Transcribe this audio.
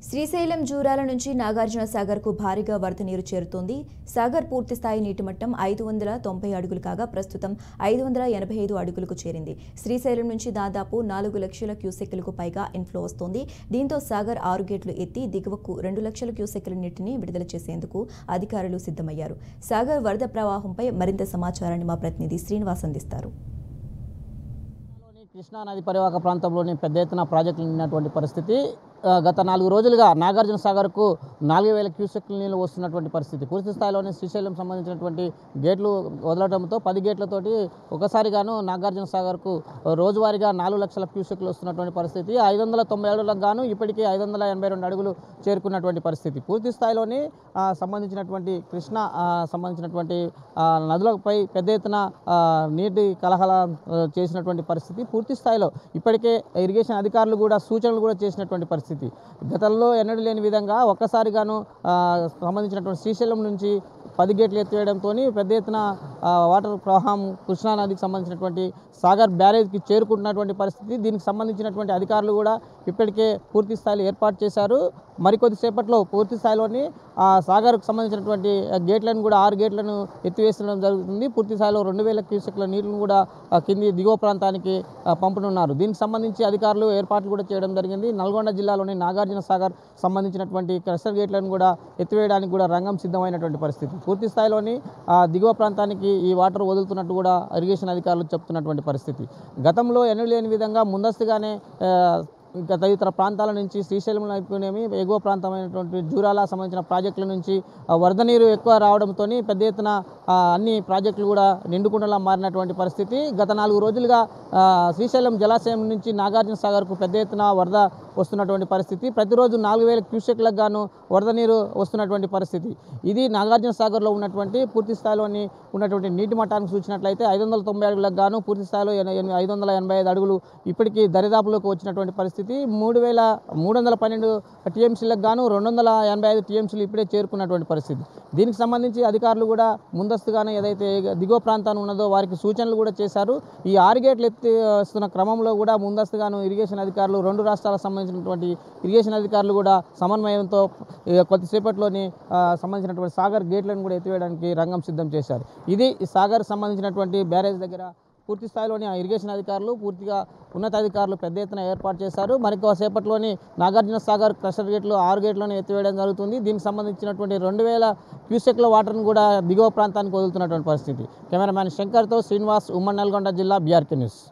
శ్రీశైలం జూరాల నుంచి నాగార్జున సాగర్కు భారీగా వరద నీరు చేరుతోంది. సాగర్ పూర్తి స్థాయి నీటి మట్టం 590 అడుగులు కాగా ప్రస్తుతం 585 అడుగులకు చేరింది. శ్రీశైలం నుంచి దాదాపు 4 లక్షల క్యూసెక్కులకు పైగా ఇన్ఫ్లో వస్తోంది. దీంతో సాగర్ 6 గేట్లు ఎత్తి దిగువకు 2 లక్షల క్యూసెక్కుల నీటిని విడుదల చేసేందుకు అధికారులు సిద్ధమయ్యారు. సాగర్ వరద ప్రవాహంపై మరింత సమాచారాన్ని మా ప్రతినిధి శ్రీనివాస్ అందిస్తారు. కృష్ణా నది పరివాహక ప్రాంతంలోని పెద్ద ఎత్తున ప్రాజెక్టులు నిండినటువంటి పరిస్థితి. గత 4 రోజులుగా నాగార్జున సాగర్కు 4000 క్యూసెక్ల నీళ్లు వస్తున్నటువంటి పరిస్థితి. పూర్తి స్థాయిలోనే శ్రీశైలం సంబంధించినటువంటి గేట్లు వదలడంతో 10 గేట్లతోటి ఒకసారిగాను నాగార్జున సాగర్కు రోజువారీగా 4 లక్షల క్యూసెక్లు వస్తున్నటువంటి పరిస్థితి. 590 అడుగులకు గాను ఇప్పటికీ 582 అడుగులు చేరుకున్నటువంటి పరిస్థితి. పూర్తి స్థాయిలోని సంబంధించినటువంటి కృష్ణా సంబంధించినటువంటి నదులపై పెద్ద ఎత్తున నీటి కలహల చేసినటువంటి పరిస్థితి. పూర్తి స్థాయిలో ఇప్పటికే ఇరిగేషన్ అధికారులు కూడా సూచనలు కూడా చేసినటువంటి పరిస్థితి. గతంలో ఎన్నడూ లేని విధంగా ఒక్కసారిగాను సంబంధించినటువంటి శ్రీశైలం నుంచి 10 గేట్లు ఎత్తివేయడంతో పెద్ద ఎత్తున వాటర్ ప్రవాహం కృష్ణా నదికి సంబంధించినటువంటి సాగర్ బ్యారేజ్కి చేరుకుంటున్నటువంటి పరిస్థితి. దీనికి సంబంధించినటువంటి అధికారులు కూడా ఇప్పటికే పూర్తి స్థాయిలో ఏర్పాటు చేశారు. మరికొద్దిసేపట్లో పూర్తి స్థాయిలోని సాగర్కు సంబంధించినటువంటి గేట్లను కూడా 6 గేట్లను ఎత్తివేసడం జరుగుతుంది. పూర్తి స్థాయిలో 2000 క్యూసెక్ల నీళ్లను కూడా కింది దిగువ ప్రాంతానికి పంపనున్నారు. దీనికి సంబంధించి అధికారులు ఏర్పాట్లు కూడా చేయడం జరిగింది. నల్గొండ జిల్లాలోని నాగార్జున సాగర్ సంబంధించినటువంటి క్రషర్ గేట్లను కూడా ఎత్తివేయడానికి కూడా రంగం సిద్ధమైనటువంటి పరిస్థితి. పూర్తి స్థాయిలోని దిగువ ప్రాంతానికి ఈ వాటర్ వదులుతున్నట్టు కూడా ఇరిగేషన్ అధికారులు చెప్తున్నటువంటి పరిస్థితి. గతంలో ఎన్నడూ లేని విధంగా ముందస్తుగానే ఇంకా తదితర ప్రాంతాల నుంచి శ్రీశైలంలో అయిపోయినేమి ఎగువ ప్రాంతమైనటువంటి జూరాల సంబంధించిన ప్రాజెక్టుల నుంచి వరద నీరు ఎక్కువ రావడంతో పెద్ద ఎత్తున అన్ని ప్రాజెక్టులు కూడా నిండుకుండలా మారినటువంటి పరిస్థితి. గత 4 రోజులుగా శ్రీశైలం జలాశయం నుంచి నాగార్జున సాగర్కు పెద్ద ఎత్తున వరద వస్తున్నటువంటి పరిస్థితి. ప్రతిరోజు 4000 క్యూసెక్లకు గాను వరద నీరు వస్తున్నటువంటి పరిస్థితి. ఇది నాగార్జున సాగర్లో ఉన్నటువంటి పూర్తి స్థాయిలోని ఉన్నటువంటి నీటి మట్టానికి చూసినట్లయితే 590 అడుగులకు గాను పూర్తి స్థాయిలో 585 అడుగులు ఇప్పటికీ దరిదాపులోకి వచ్చినటువంటి పరిస్థితి. 3312 టీఎంసీలకు గాను 285 టీఎంసీలు ఇప్పుడే చేరుకున్నటువంటి పరిస్థితి. దీనికి సంబంధించి అధికారులు కూడా ముందస్తుగానే ఏదైతే దిగువ ప్రాంతాన్ని ఉన్నదో వారికి సూచనలు కూడా చేశారు. ఈ 6 గేట్లు ఎత్తిస్తున్న క్రమంలో కూడా ముందస్తుగాను ఇరిగేషన్ అధికారులు 2 రాష్ట్రాలకు సంబంధించినటువంటి ఇరిగేషన్ అధికారులు కూడా సమన్వయంతో కొద్దిసేపట్లోని సంబంధించినటువంటి సాగర్ గేట్లను కూడా ఎత్తివేయడానికి రంగం సిద్ధం చేశారు. ఇది సాగర్ సంబంధించినటువంటి బ్యారేజ్ దగ్గర పూర్తి స్థాయిలోని ఇరిగేషన్ అధికారులు పూర్తిగా ఉన్నతాధికారులు పెద్ద ఎత్తున ఏర్పాటు చేశారు. మరికొద్దిసేపట్లోని నాగార్జున సాగర్ క్రషర్ గేట్లు 6 గేట్లను ఎత్తివేయడం జరుగుతుంది. దీనికి సంబంధించినటువంటి 2000 క్యూసెక్ల వాటర్ను కూడా దిగువ ప్రాంతానికి వదులుతున్నటువంటి పరిస్థితి. కెమెరామ్యాన్ శంకర్తో శ్రీనివాస్, ఉమ్మడి నల్గొండ జిల్లా, బీఆర్కే న్యూస్.